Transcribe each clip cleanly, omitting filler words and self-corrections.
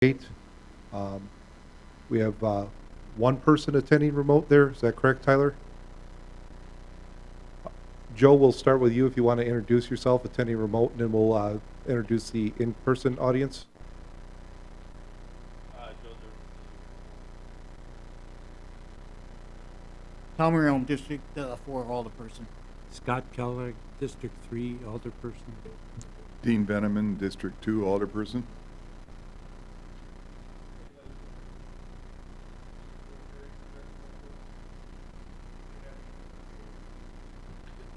Great. Um, We have one person attending remote there. Is that correct, Tyler? Joe, we'll start with you if you want to introduce yourself, attending remote, and then we'll introduce the in-person audience. Tom Rome, District 4 Alderperson. Scott Keller, District 3 Alderperson. Dean Veneman, District 2 Alderperson.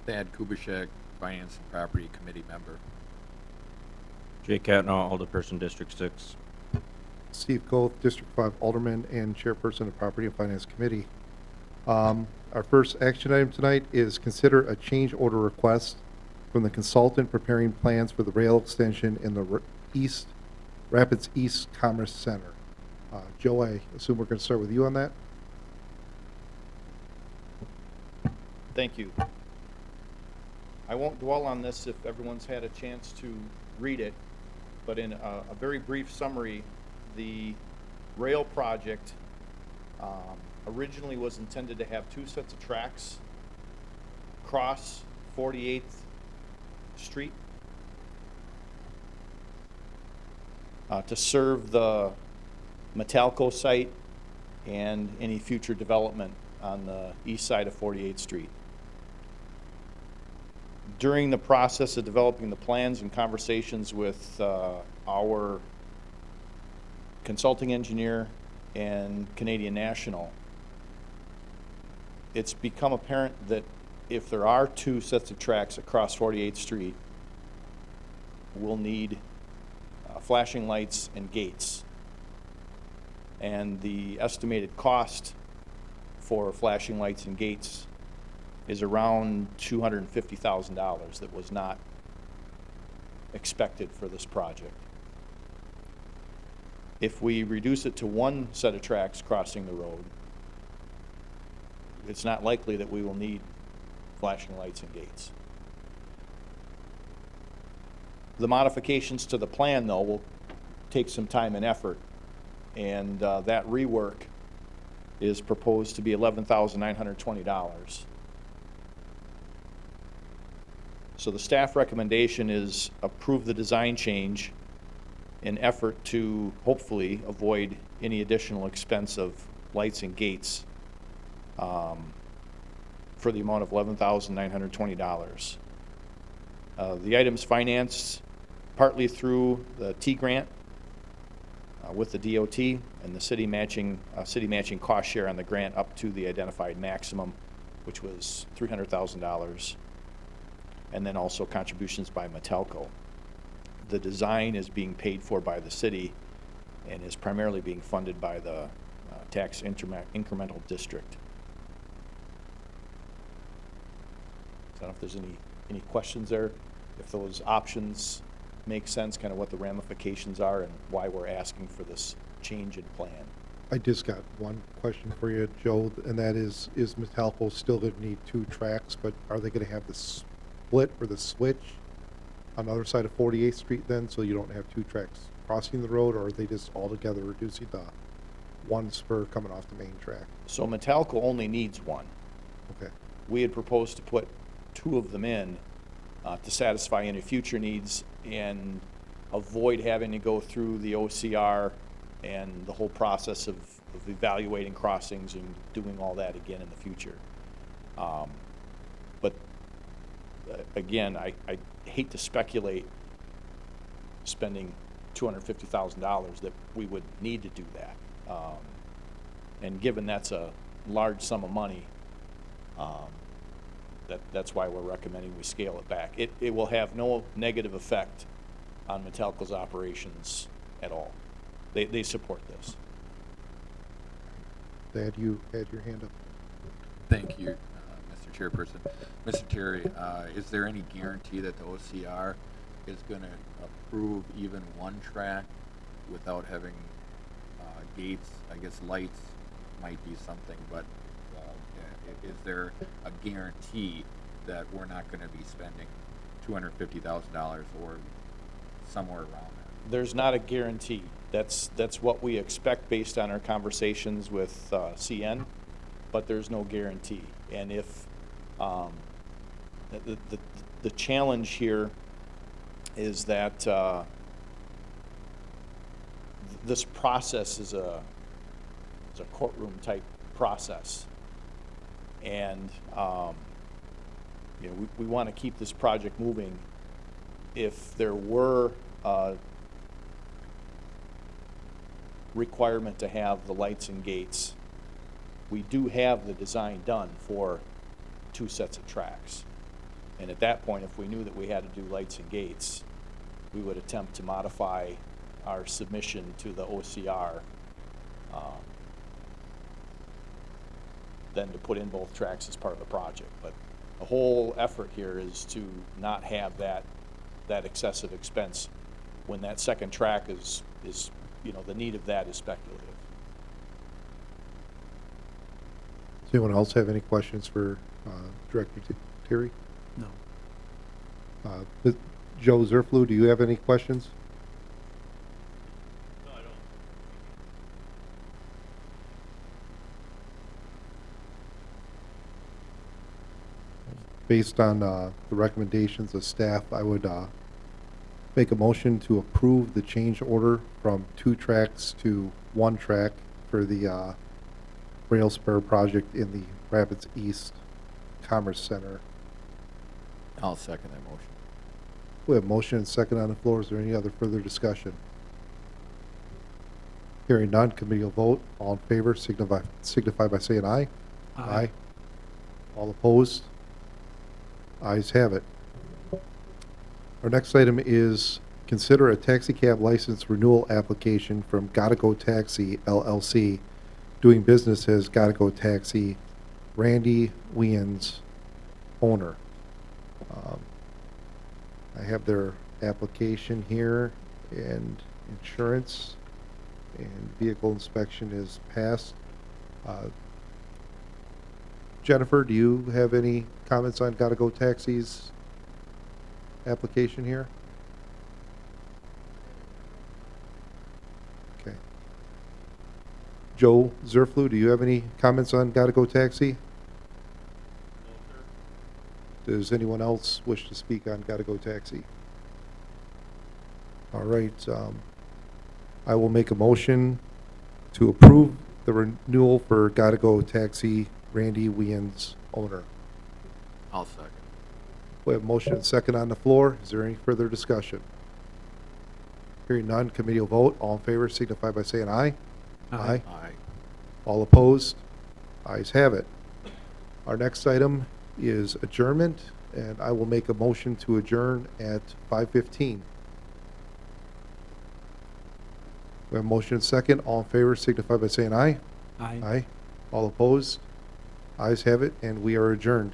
Thad Kubishek, Finance and Property Committee member. Jay Catnaw, Alderperson, District 6. Steve Goth, District 5 Alderman and Chairperson of Property and Finance Committee. Our first action item tonight is consider a change order request from the consultant preparing plans for the rail extension in the Rapids East Commerce Center. Joe, I assume we're going to start with you on that? Thank you. I won't dwell on this if everyone's had a chance to read it, but in a very brief summary, the rail project originally was intended to have two sets of tracks cross 48th Street to serve the Metalco site and any future development on the east side of 48th Street. During the process of developing the plans and conversations with our consulting engineer and Canadian National, it's become apparent that if there are two sets of tracks across 48th Street, we'll need flashing lights and gates. And the estimated cost for flashing lights and gates is around $250,000 that was not expected for this project. If we reduce it to one set of tracks crossing the road, it's not likely that we will need flashing lights and gates. The modifications to the plan, though, will take some time and effort, and that rework is proposed to be $11,920. So the staff recommendation is approve the design change in effort to hopefully avoid any additional expense of lights and gates for the amount of $11,920. The item's financed partly through the T grant with the DOT and the city matching cost share on the grant up to the identified maximum, which was $300,000. And then also contributions by Metalco. The design is being paid for by the city and is primarily being funded by the tax incremental district. So I don't know if there's any questions there, if those options make sense, kind of what the ramifications are and why we're asking for this change in plan. I just got one question for you, Joe, and that is Metalco still going to need two tracks, but are they going to have the split or the switch on the other side of 48th Street then, so you don't have two tracks crossing the road, or are they just altogether reducing the one spur coming off the main track? So Metalco only needs one. Okay. We had proposed to put two of them in to satisfy any future needs and avoid having to go through the OCR and the whole process of evaluating crossings and doing all that again in the future. But again, I hate to speculate spending $250,000 that we would need to do that. And given that's a large sum of money, that's why we're recommending we scale it back. It will have no negative effect on Metalco's operations at all. They support this. Thad, you had your hand up. Thank you, Mr. Chairperson. Mr. Terry, is there any guarantee that the OCR is going to approve even one track without having gates? I guess lights might be something, but is there a guarantee that we're not going to be spending $250,000 or somewhere around there? There's not a guarantee. That's what we expect based on our conversations with CN, but there's no guarantee. And if, the challenge here is that this process is a courtroom type process. And, you know, we want to keep this project moving. If there were a requirement to have the lights and gates, we do have the design done for 2 sets of tracks. And at that point, if we knew that we had to do lights and gates, we would attempt to modify our submission to the OCR, then to put in both tracks as part of the project. But the whole effort here is to not have that excessive expense when that second track is, you know, the need of that is speculative. Does anyone else have any questions for Director Terry? No. Joe Zerflu, do you have any questions? Based on the recommendations of staff, I would make a motion to approve the change order from 2 tracks to 1 track for the rail spur project in the Rapids East Commerce Center. I'll second that motion. We have motion and second on the floor. Is there any other further discussion? Hearing none, committee will vote. All in favor signify by saying aye. Aye. All opposed? Ayes have it. Our next item is consider a taxi cab license renewal application from Gotta Go Taxi LLC, doing business as Gotta Go Taxi, Randy Wiens, owner. I have their application here, and insurance and vehicle inspection is passed. Jennifer, do you have any comments on Gotta Go Taxi's application here? Okay. Joe Zerflu, do you have any comments on Gotta Go Taxi? Does anyone else wish to speak on Gotta Go Taxi? All right, I will make a motion to approve the renewal for Gotta Go Taxi, Randy Wiens, owner. I'll second. We have motion and second on the floor. Is there any further discussion? Hearing none, committee will vote. All in favor signify by saying aye. Aye. All opposed? Ayes have it. Our next item is adjournment, and I will make a motion to adjourn at 5:15. We have motion and second. All in favor signify by saying aye. Aye. Aye. All opposed? Ayes have it, and we are adjourned.